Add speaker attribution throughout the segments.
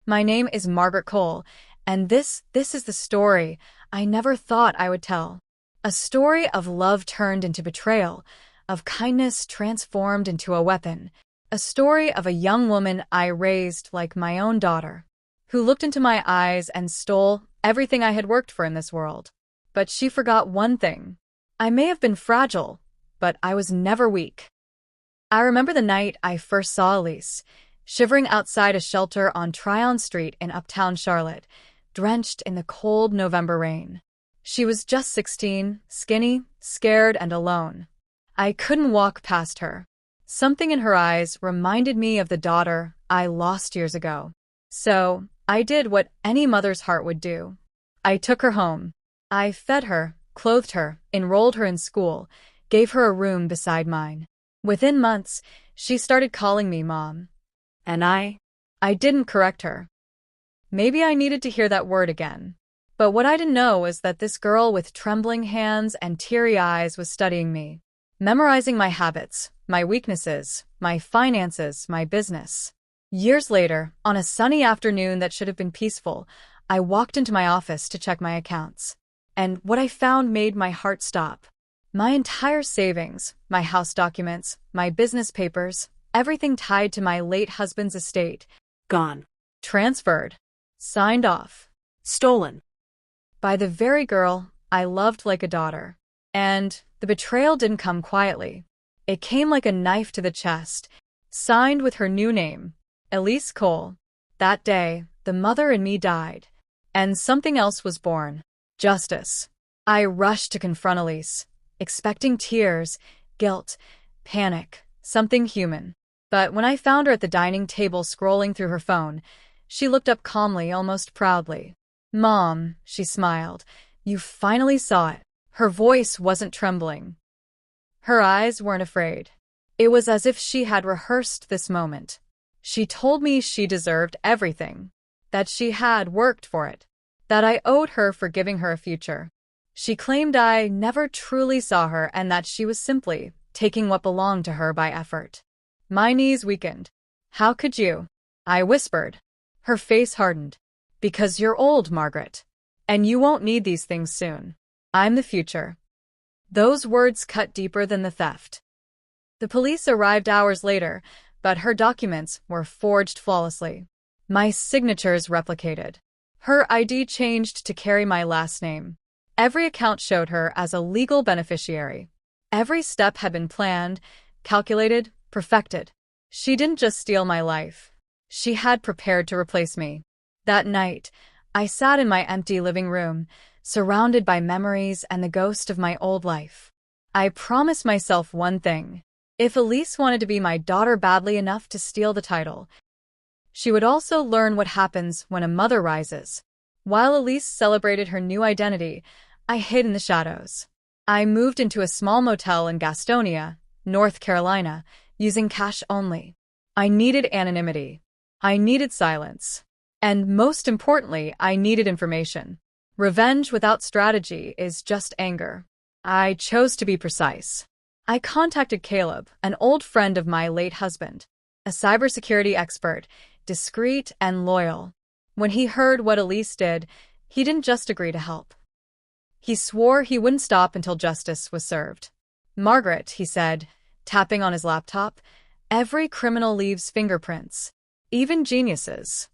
Speaker 1: My name is Margaret Cole, and this is the story I never thought I would tell. A story of love turned into betrayal, of kindness transformed into a weapon. A story of a young woman I raised like my own daughter, who looked into my eyes and stole everything I had worked for in this world. But she forgot one thing. I may have been fragile, but I was never weak. I remember the night I first saw Elise, shivering outside a shelter on Tryon Street in uptown Charlotte, drenched in the cold November rain. She was just 16, skinny, scared, and alone. I couldn't walk past her. Something in her eyes reminded me of the daughter I lost years ago. So, I did what any mother's heart would do. I took her home. I fed her, clothed her, enrolled her in school, gave her a room beside mine. Within months, she started calling me Mom. And I didn't correct her. Maybe I needed to hear that word again. But what I didn't know was that this girl with trembling hands and teary eyes was studying me, memorizing my habits, my weaknesses, my finances, my business. Years later, on a sunny afternoon that should have been peaceful, I walked into my office to check my accounts. And what I found made my heart stop. My entire savings, my house documents, my business papers, everything tied to my late husband's estate.
Speaker 2: Gone.
Speaker 1: Transferred. Signed off.
Speaker 2: Stolen.
Speaker 1: By the very girl I loved like a daughter. And the betrayal didn't come quietly. It came like a knife to the chest, signed with her new name, Elise Cole. That day, the mother in me died. And something else was born. Justice. I rushed to confront Elise, expecting tears, guilt, panic, something human. But when I found her at the dining table scrolling through her phone, she looked up calmly, almost proudly. Mom, she smiled, you finally saw it. Her voice wasn't trembling. Her eyes weren't afraid. It was as if she had rehearsed this moment. She told me she deserved everything, that she had worked for it, that I owed her for giving her a future. She claimed I never truly saw her and that she was simply taking what belonged to her by effort. My knees weakened. How could you? I whispered. Her face hardened. Because you're old, Margaret. And you won't need these things soon. I'm the future. Those words cut deeper than the theft. The police arrived hours later, but her documents were forged flawlessly. My signatures replicated. Her ID changed to carry my last name. Every account showed her as a legal beneficiary. Every step had been planned, calculated, perfected. She didn't just steal my life. She had prepared to replace me. That night, I sat in my empty living room, surrounded by memories and the ghost of my old life. I promised myself one thing. If Elise wanted to be my daughter badly enough to steal the title, she would also learn what happens when a mother rises. While Elise celebrated her new identity, I hid in the shadows. I moved into a small motel in Gastonia, North Carolina, using cash only. I needed anonymity. I needed silence. And most importantly, I needed information. Revenge without strategy is just anger. I chose to be precise. I contacted Caleb, an old friend of my late husband, a cybersecurity expert, discreet and loyal. When he heard what Elise did, he didn't just agree to help. He swore he wouldn't stop until justice was served. Margaret, he said, tapping on his laptop, every criminal leaves fingerprints, even geniuses.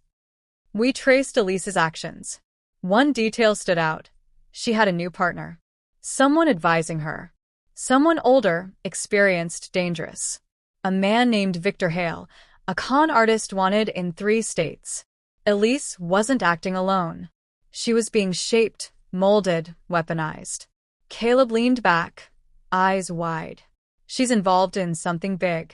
Speaker 1: We traced Elise's actions. One detail stood out. She had a new partner. Someone advising her. Someone older, experienced, dangerous. A man named Victor Hale, a con artist wanted in 3 states. Elise wasn't acting alone. She was being shaped, molded, weaponized. Caleb leaned back, eyes wide. She's involved in something big.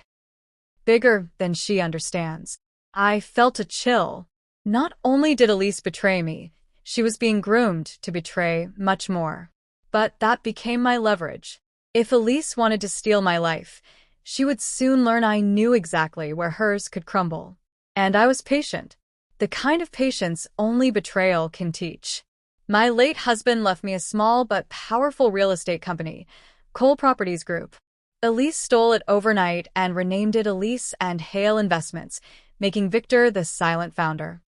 Speaker 1: Bigger than she understands. I felt a chill. Not only did Elise betray me, she was being groomed to betray much more. But that became my leverage. If Elise wanted to steal my life, she would soon learn I knew exactly where hers could crumble. And I was patient. The kind of patience only betrayal can teach. My late husband left me a small but powerful real estate company, Cole Properties Group. Elise stole it overnight and renamed it Elise and Hale Investments, making Victor the silent founder.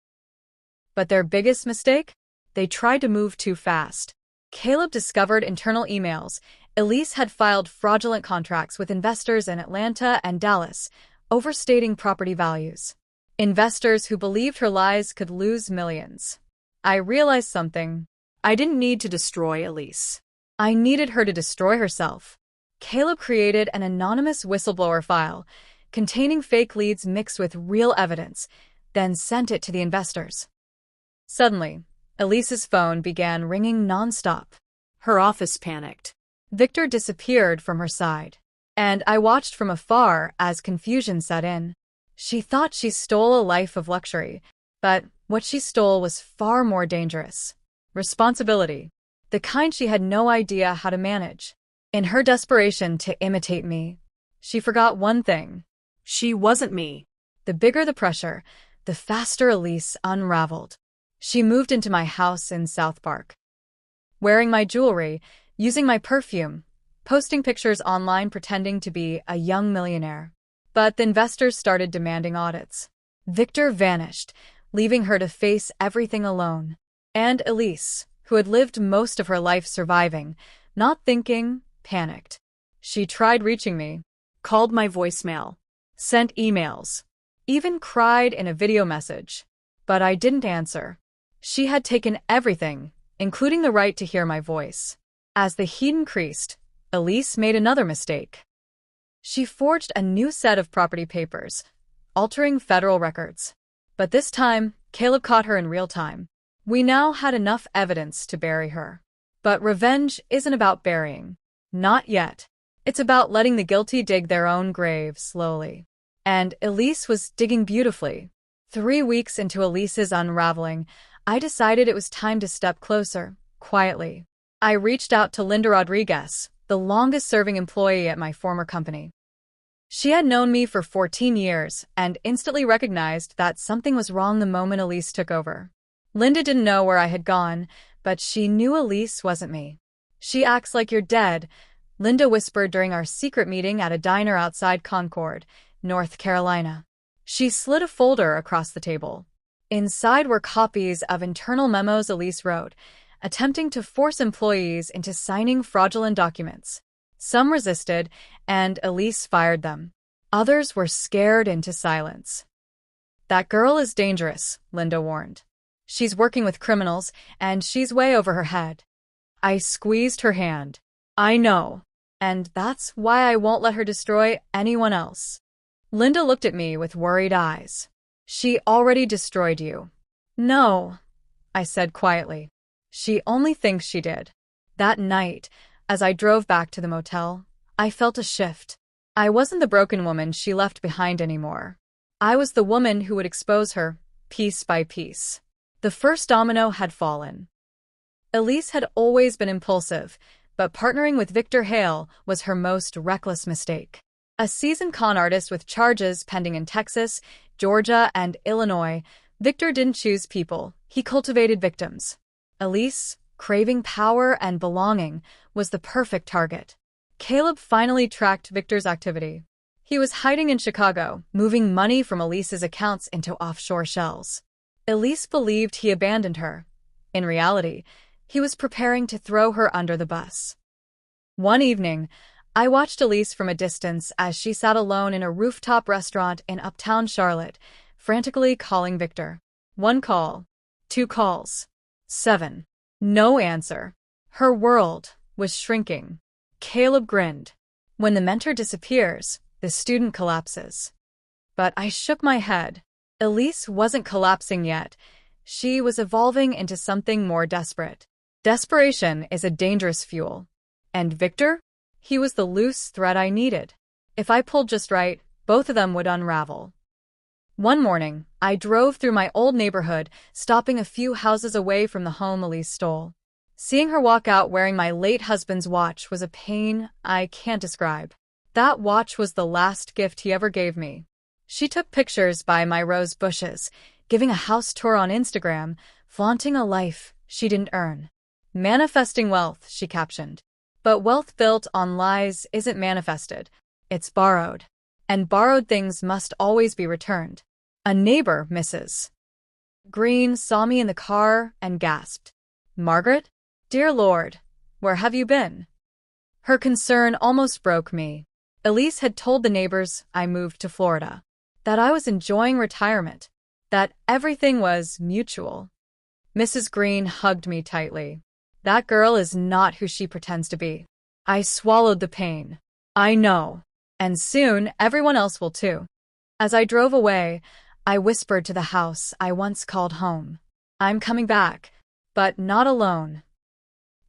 Speaker 1: But their biggest mistake? They tried to move too fast. Caleb discovered internal emails. Elise had filed fraudulent contracts with investors in Atlanta and Dallas, overstating property values. Investors who believed her lies could lose millions. I realized something. I didn't need to destroy Elise. I needed her to destroy herself. Caleb created an anonymous whistleblower file containing fake leads mixed with real evidence, then sent it to the investors. Suddenly, Elise's phone began ringing nonstop. Her office panicked. Victor disappeared from her side, and I watched from afar as confusion set in. She thought she stole a life of luxury, but what she stole was far more dangerous. Responsibility, the kind she had no idea how to manage. In her desperation to imitate me, she forgot one thing. She wasn't me. The bigger the pressure, the faster Elise unraveled. She moved into my house in South Park. Wearing my jewelry, using my perfume, posting pictures online pretending to be a young millionaire. But the investors started demanding audits. Victor vanished, leaving her to face everything alone. And Elise, who had lived most of her life surviving, not thinking, panicked. She tried reaching me, called my voicemail, sent emails, even cried in a video message. But I didn't answer. She had taken everything, including the right to hear my voice. As the heat increased, Elise made another mistake. She forged a new set of property papers, altering federal records. But this time, Caleb caught her in real time. We now had enough evidence to bury her. But revenge isn't about burying. Not yet. It's about letting the guilty dig their own grave slowly. And Elise was digging beautifully. 3 weeks into Elise's unraveling, I decided it was time to step closer, quietly. I reached out to Linda Rodriguez, the longest-serving employee at my former company. She had known me for 14 years and instantly recognized that something was wrong the moment Elise took over. Linda didn't know where I had gone, but she knew Elise wasn't me. "She acts like you're dead," Linda whispered during our secret meeting at a diner outside Concord, North Carolina. She slid a folder across the table. Inside were copies of internal memos Elise wrote, attempting to force employees into signing fraudulent documents. Some resisted, and Elise fired them. Others were scared into silence. "That girl is dangerous," Linda warned. "She's working with criminals, and she's way over her head." I squeezed her hand. "I know. And that's why I won't let her destroy anyone else." Linda looked at me with worried eyes. "She already destroyed you." "No," I said quietly. "She only thinks she did." That night, as I drove back to the motel, I felt a shift. I wasn't the broken woman she left behind anymore. I was the woman who would expose her, piece by piece. The first domino had fallen. Elise had always been impulsive, but partnering with Victor Hale was her most reckless mistake. A seasoned con artist with charges pending in Texas, Georgia, and Illinois, Victor didn't choose people, he cultivated victims. Elise, craving power and belonging, was the perfect target. Caleb finally tracked Victor's activity. He was hiding in Chicago, moving money from Elise's accounts into offshore shells. Elise believed he abandoned her. In reality, he was preparing to throw her under the bus. One evening, I watched Elise from a distance as she sat alone in a rooftop restaurant in uptown Charlotte, frantically calling Victor. 1 call, 2 calls, 7. No answer. Her world was shrinking. Caleb grinned. When the mentor disappears, the student collapses. But I shook my head. Elise wasn't collapsing yet. She was evolving into something more desperate. Desperation is a dangerous fuel. And Victor? He was the loose thread I needed. If I pulled just right, both of them would unravel. One morning, I drove through my old neighborhood, stopping a few houses away from the home Elise stole. Seeing her walk out wearing my late husband's watch was a pain I can't describe. That watch was the last gift he ever gave me. She took pictures by my rose bushes, giving a house tour on Instagram, flaunting a life she didn't earn. "Manifesting wealth," she captioned. But wealth built on lies isn't manifested. It's borrowed. And borrowed things must always be returned. A neighbor misses. Green saw me in the car and gasped. Margaret? Dear Lord, where have you been? Her concern almost broke me. Elise had told the neighbors I moved to Florida, that I was enjoying retirement, that everything was mutual. Mrs. Green hugged me tightly. That girl is not who she pretends to be. I swallowed the pain. I know. And soon everyone else will too. As I drove away, I whispered to the house I once called home. I'm coming back, but not alone.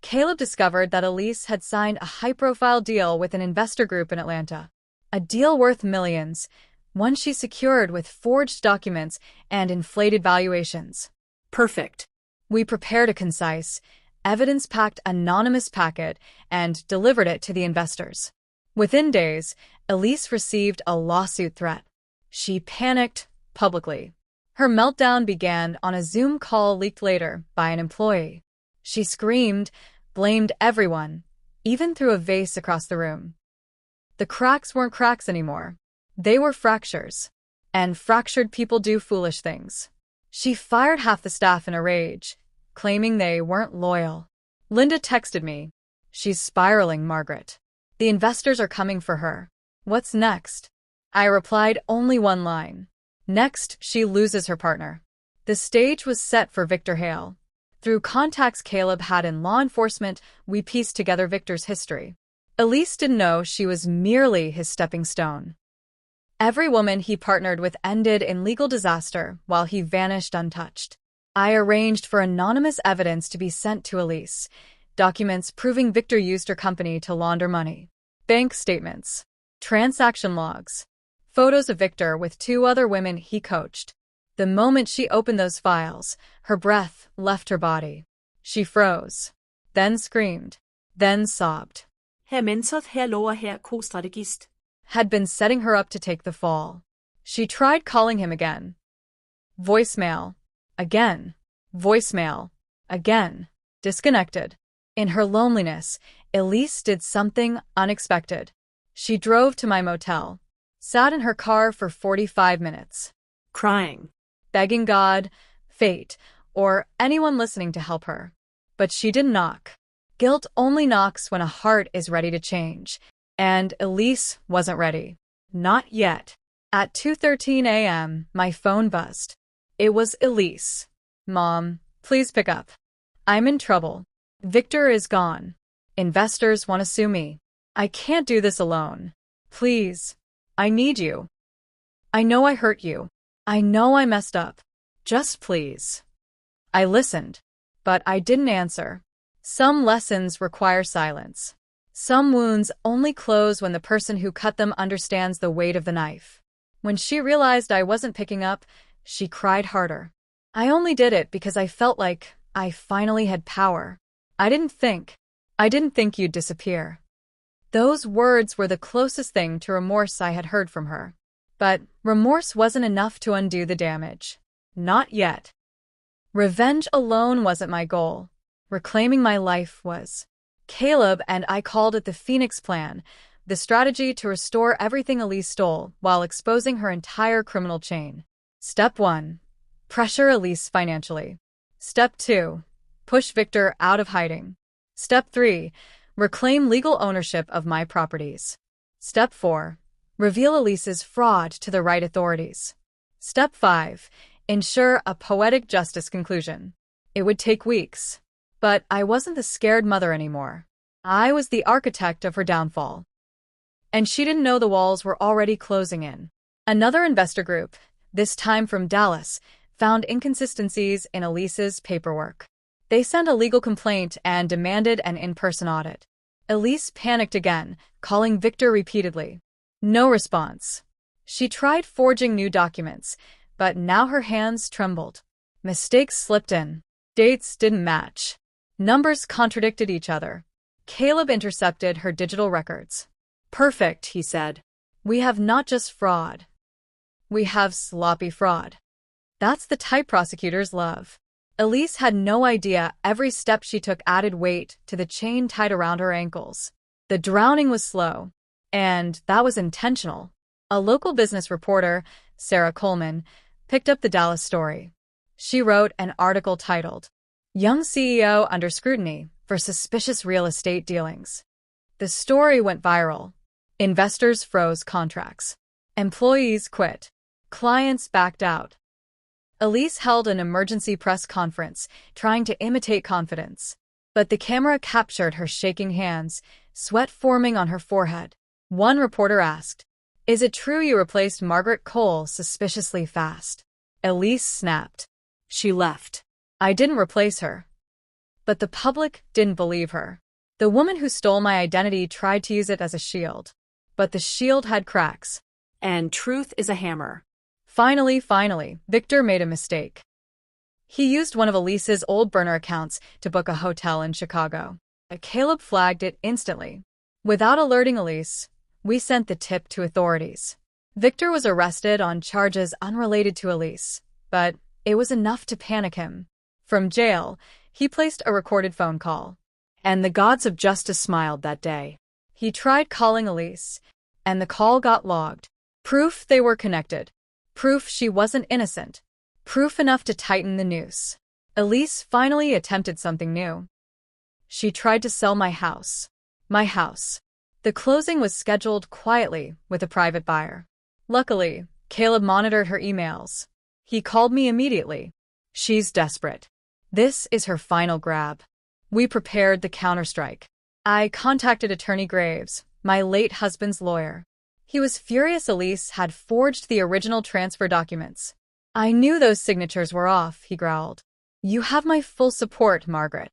Speaker 1: Caleb discovered that Elise had signed a high-profile deal with an investor group in Atlanta. A deal worth millions, one she secured with forged documents and inflated valuations.
Speaker 2: Perfect.
Speaker 1: We prepared a concise, evidence-packed anonymous packet and delivered it to the investors. Within days, Elise received a lawsuit threat. She panicked publicly. Her meltdown began on a Zoom call leaked later by an employee. She screamed, blamed everyone, even threw a vase across the room. The cracks weren't cracks anymore. They were fractures. And fractured people do foolish things. She fired half the staff in a rage, claiming they weren't loyal. Linda texted me. She's spiraling, Margaret. The investors are coming for her. What's next? I replied only one line. Next, she loses her partner. The stage was set for Victor Hale. Through contacts Caleb had in law enforcement, we pieced together Victor's history. Elise didn't know she was merely his stepping stone. Every woman he partnered with ended in legal disaster while he vanished untouched. I arranged for anonymous evidence to be sent to Elise, documents proving Victor used her company to launder money, bank statements, transaction logs, photos of Victor with 2 other women he coached. The moment she opened those files, her breath left her body. She froze, then screamed, then sobbed.
Speaker 2: Her mentor, her lover, her co-strategist.
Speaker 1: Had been setting her up to take the fall. She tried calling him again. Voicemail. Again. Voicemail. Again. Disconnected. In her loneliness, Elise did something unexpected. She drove to my motel, sat in her car for 45 minutes.
Speaker 2: Crying.
Speaker 1: Begging God, fate, or anyone listening to help her. But she didn't knock. Guilt only knocks when a heart is ready to change. And Elise wasn't ready. Not yet. At 2:13 a.m., my phone buzzed. It was Elise. Mom, please pick up. I'm in trouble. Victor is gone. Investors want to sue me. I can't do this alone. Please. I need you. I know I hurt you. I know I messed up. Just please. I listened, but I didn't answer. Some lessons require silence. Some wounds only close when the person who cut them understands the weight of the knife. When she realized I wasn't picking up, she cried harder. I only did it because I felt like I finally had power. I didn't think you'd disappear. Those words were the closest thing to remorse I had heard from her. But remorse wasn't enough to undo the damage. Not yet. Revenge alone wasn't my goal. Reclaiming my life was. Caleb and I called it the Phoenix Plan, the strategy to restore everything Elise stole while exposing her entire criminal chain. Step 1. Pressure Elise financially. Step 2. Push Victor out of hiding. Step 3. Reclaim legal ownership of my properties. Step 4. Reveal Elise's fraud to the right authorities. Step 5. Ensure a poetic justice conclusion. It would take weeks. But I wasn't the scared mother anymore. I was the architect of her downfall. And she didn't know the walls were already closing in. Another investor group, this time from Dallas, found inconsistencies in Elise's paperwork. They sent a legal complaint and demanded an in-person audit. Elise panicked again, calling Victor repeatedly. No response. She tried forging new documents, but now her hands trembled. Mistakes slipped in. Dates didn't match. Numbers contradicted each other. Caleb intercepted her digital records. Perfect, he said. We have not just fraud. We have sloppy fraud. That's the type prosecutors love. Elise had no idea every step she took added weight to the chain tied around her ankles. The drowning was slow, and that was intentional. A local business reporter, Sarah Coleman, picked up the Dallas story. She wrote an article titled, "Young CEO Under Scrutiny for Suspicious Real Estate Dealings." The story went viral. Investors froze contracts. Employees quit. Clients backed out. Elise held an emergency press conference, trying to imitate confidence. But the camera captured her shaking hands, sweat forming on her forehead. One reporter asked, "Is it true you replaced Margaret Cole suspiciously fast?" Elise snapped.
Speaker 2: She left.
Speaker 1: "I didn't replace her." But the public didn't believe her. The woman who stole my identity tried to use it as a shield. But the shield had cracks.
Speaker 2: And truth is a hammer.
Speaker 1: Finally, Victor made a mistake. He used one of Elise's old burner accounts to book a hotel in Chicago. Caleb flagged it instantly. Without alerting Elise, we sent the tip to authorities. Victor was arrested on charges unrelated to Elise, but it was enough to panic him. From jail, he placed a recorded phone call. And the gods of justice smiled that day. He tried calling Elise, and the call got logged. Proof they were connected. Proof she wasn't innocent. Proof enough to tighten the noose. Elise finally attempted something new. She tried to sell my house. My house. The closing was scheduled quietly with a private buyer. Luckily, Caleb monitored her emails. He called me immediately. "She's desperate. This is her final grab." We prepared the counterstrike. I contacted Attorney Graves, my late husband's lawyer. He was furious Elise had forged the original transfer documents. "I knew those signatures were off," he growled. "You have my full support, Margaret."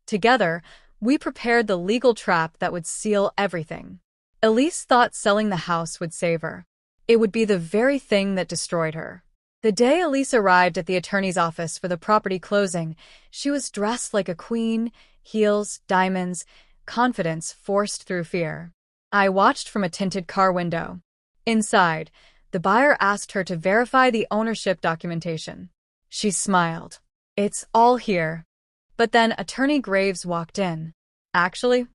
Speaker 1: Together, we prepared the legal trap that would seal everything. Elise thought selling the house would save her. It would be the very thing that destroyed her. The day Elise arrived at the attorney's office for the property closing, she was dressed like a queen, heels, diamonds, confidence forced through fear. I watched from a tinted car window. Inside, the buyer asked her to verify the ownership documentation. She smiled. "It's all here." But then Attorney Graves walked in. "Actually,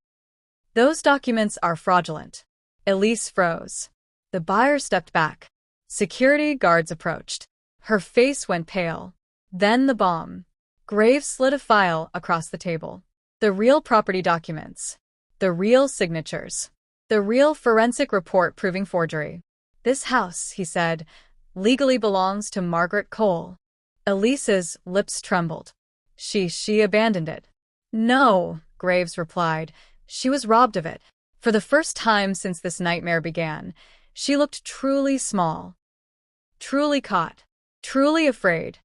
Speaker 1: those documents are fraudulent." Elise froze. The buyer stepped back. Security guards approached. Her face went pale. Then the bomb. Graves slid a file across the table. The real property documents. The real signatures. The real forensic report proving forgery. "This house," he said, "legally belongs to Margaret Cole." Elise's lips trembled. She abandoned it." "No," Graves replied. "She was robbed of it." For the first time since this nightmare began, she looked truly small. Truly caught. Truly afraid.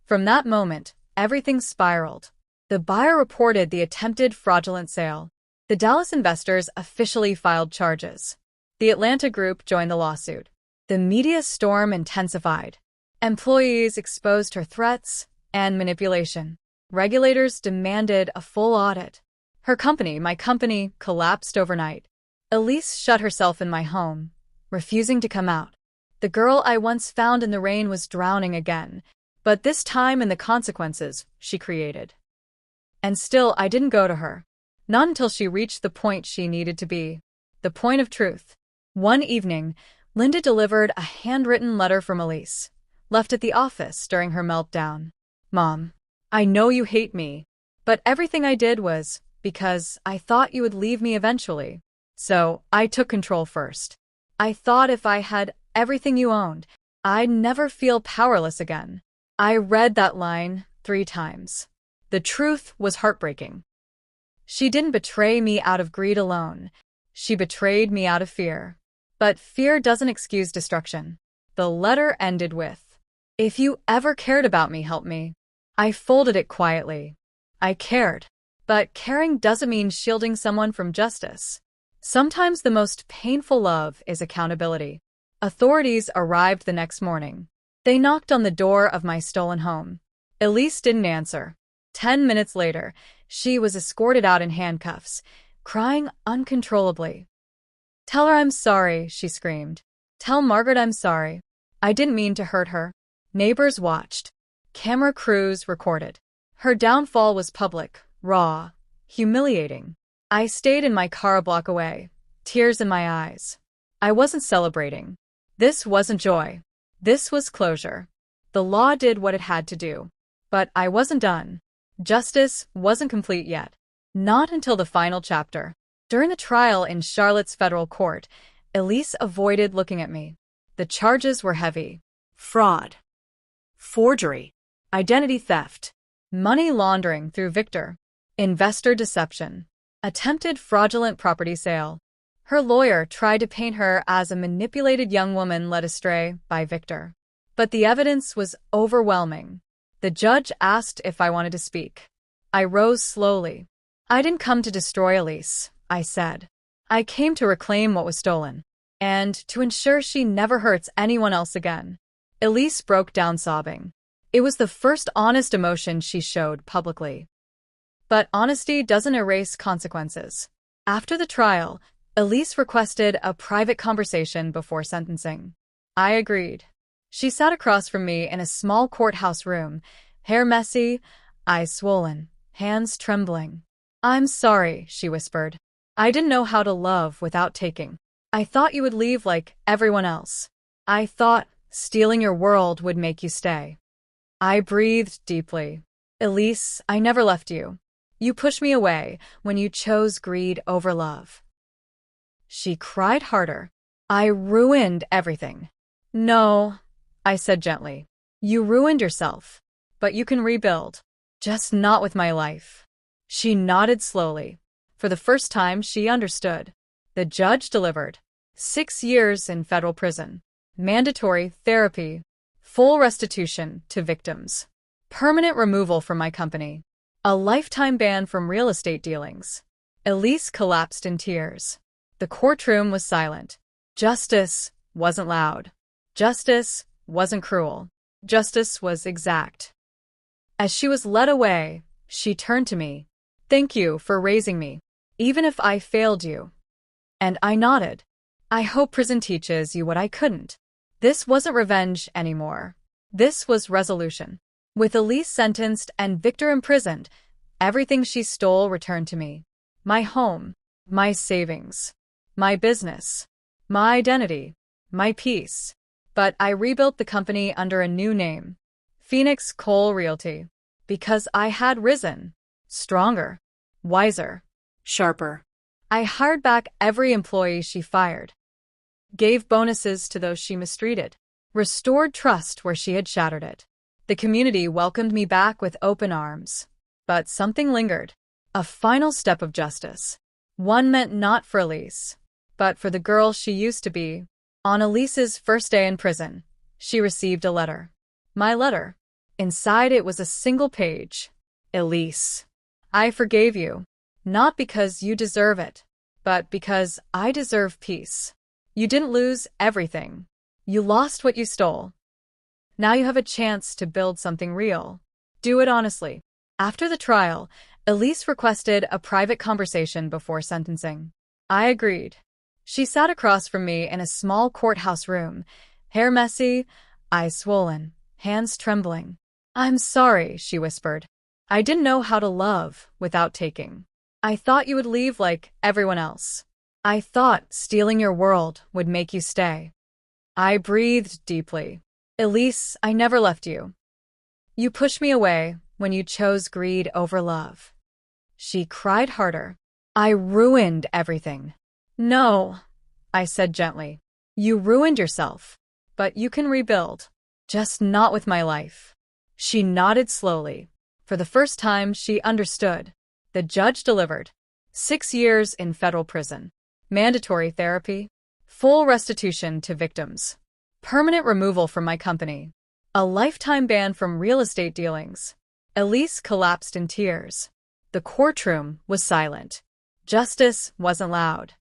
Speaker 1: From that moment, everything spiraled. The buyer reported the attempted fraudulent sale. The Dallas investors officially filed charges. The Atlanta group joined the lawsuit. The media storm intensified. Employees exposed her threats and manipulation. Regulators demanded a full audit. Her company, my company, collapsed overnight. Elise shut herself in my home, refusing to come out. The girl I once found in the rain was drowning again, but this time in the consequences she created. And still, I didn't go to her. Not until she reached the point she needed to be. The point of truth. One evening, Linda delivered a handwritten letter from Elise, left at the office during her meltdown. "Mom, I know you hate me, but everything I did was because I thought you would leave me eventually. So I took control first. I thought if I had everything you owned, I'd never feel powerless again." I read that line 3 times. The truth was heartbreaking. She didn't betray me out of greed alone. She betrayed me out of fear. But fear doesn't excuse destruction. The letter ended with, "If you ever cared about me, help me." I folded it quietly. I cared. But caring doesn't mean shielding someone from justice. Sometimes the most painful love is accountability. Authorities arrived the next morning. They knocked on the door of my stolen home. Elise didn't answer. 10 minutes later, she was escorted out in handcuffs, crying uncontrollably. "Tell her I'm sorry," she screamed. "Tell Margaret I'm sorry. I didn't mean to hurt her." Neighbors watched. Camera crews recorded. Her downfall was public, raw, humiliating. I stayed in my car a block away, tears in my eyes. I wasn't celebrating. This wasn't joy. This was closure. The law did what it had to do. But I wasn't done. Justice wasn't complete yet. Not until the final chapter. During the trial in Charlotte's federal court, Elise avoided looking at me. The charges were heavy.
Speaker 2: Fraud. Forgery. Identity theft.
Speaker 1: Money laundering through Victor. Investor deception. Attempted fraudulent property sale. Her lawyer tried to paint her as a manipulated young woman led astray by Victor. But the evidence was overwhelming. The judge asked if I wanted to speak. I rose slowly. I didn't come to destroy Elise, I said. I came to reclaim what was stolen. And to ensure she never hurts anyone else again. Elise broke down sobbing. It was the first honest emotion she showed publicly. But honesty doesn't erase consequences. After the trial, Elise requested a private conversation before sentencing. I agreed. She sat across from me in a small courthouse room, hair messy, eyes swollen, hands trembling. "I'm sorry," she whispered. "I didn't know how to love without taking. I thought you would leave like everyone else. I thought stealing your world would make you stay." I breathed deeply. "Elise, I never left you. You pushed me away when you chose greed over love." She cried harder. "I ruined everything." "No," I said gently. "You ruined yourself. But you can rebuild. Just not with my life." She nodded slowly. For the first time, she understood. The judge delivered. 6 years in federal prison. Mandatory therapy. Full restitution to victims. Permanent removal from my company. A lifetime ban from real estate dealings. Elise collapsed in tears. The courtroom was silent. Justice wasn't loud. Justice wasn't cruel. Justice was exact. As she was led away, she turned to me. "Thank you for raising me, even if I failed you." And I nodded. "I hope prison teaches you what I couldn't." This wasn't revenge anymore. This was resolution. With Elise sentenced and Victor imprisoned, everything she stole returned to me. My home, my savings, my business, my identity, my peace. But I rebuilt the company under a new name, Phoenix Coal Realty, because I had risen, stronger, wiser,
Speaker 2: Sharper.
Speaker 1: I hired back every employee she fired, gave bonuses to those she mistreated, restored trust where she had shattered it. The community welcomed me back with open arms. But something lingered. A final step of justice. One meant not for Elise, but for the girl she used to be. On Elise's first day in prison, she received a letter. My letter. Inside it was a single page. "Elise, I forgave you, not because you deserve it, but because I deserve peace. You didn't lose everything. You lost what you stole. Now you have a chance to build something real. Do it honestly." After the trial, Elise requested a private conversation before sentencing. I agreed. She sat across from me in a small courthouse room, hair messy, eyes swollen, hands trembling. "I'm sorry," she whispered. "I didn't know how to love without taking. I thought you would leave like everyone else. I thought stealing your world would make you stay." I breathed deeply. "Elise, I never left you. You pushed me away when you chose greed over love." She cried harder. "I ruined everything." "No," I said gently. "You ruined yourself. But you can rebuild. Just not with my life." She nodded slowly. For the first time, she understood. The judge delivered. 6 years in federal prison. Mandatory therapy. Full restitution to victims. Permanent removal from my company. A lifetime ban from real estate dealings. Elise collapsed in tears. The courtroom was silent. Justice wasn't loud.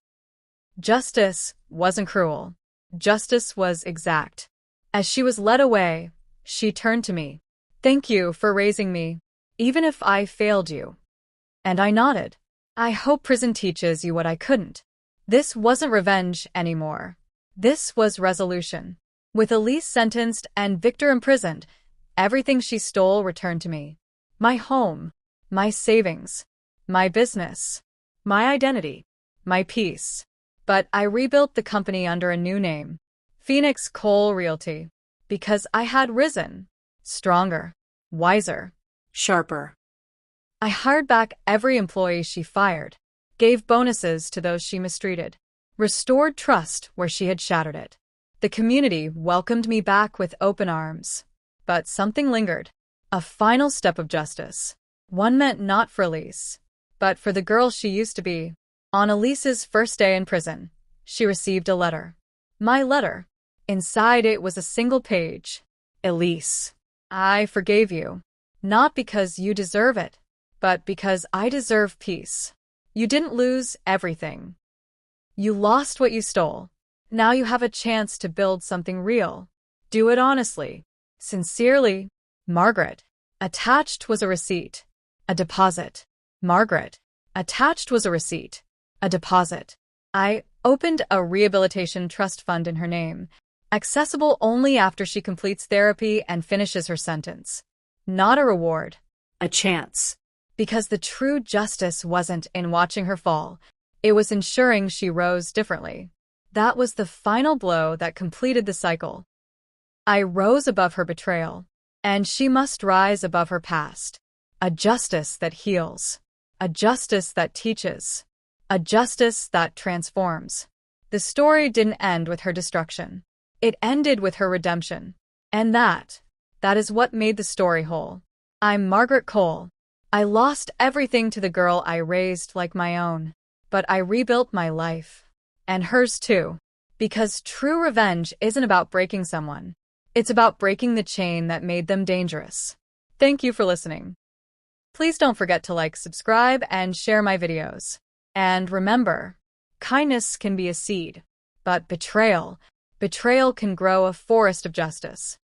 Speaker 1: Justice wasn't cruel. Justice was exact. As she was led away, she turned to me. "Thank you for raising me, even if I failed you." And I nodded. "I hope prison teaches you what I couldn't." This wasn't revenge anymore. This was resolution. With Elise sentenced and Victor imprisoned, everything she stole returned to me. My home, my savings, my business, my identity, my peace. But I rebuilt the company under a new name, Phoenix Coal Realty, because I had risen, Stronger. Wiser.
Speaker 2: Sharper.
Speaker 1: I hired back every employee she fired, gave bonuses to those she mistreated, restored trust where she had shattered it. The community welcomed me back with open arms. But something lingered. A final step of justice. One meant not for Elise, but for the girl she used to be. On Elise's first day in prison, she received a letter. My letter. Inside it was a single page. Elise, I forgave you. Not because you deserve it, but because I deserve peace. You didn't lose everything. You lost what you stole. Now you have a chance to build something real. Do it honestly. Sincerely, Margaret. Attached was a receipt. A deposit. Margaret. Attached was a receipt. A deposit. I opened a rehabilitation trust fund in her name, accessible only after she completes therapy and finishes her sentence. Not a reward.
Speaker 2: A chance.
Speaker 1: Because the true justice wasn't in watching her fall, it was ensuring she rose differently. That was the final blow that completed the cycle. I rose above her betrayal, and she must rise above her past. A justice that heals. A justice that teaches. A justice that transforms. The story didn't end with her destruction. It ended with her redemption. And that is what made the story whole. I'm Margaret Cole. I lost everything to the girl I raised like my own, but I rebuilt my life. And hers too. Because true revenge isn't about breaking someone. It's about breaking the chain that made them dangerous. Thank you for listening. Please don't forget to like, subscribe, and share my videos. And remember, kindness can be a seed, but betrayal can grow a forest of justice.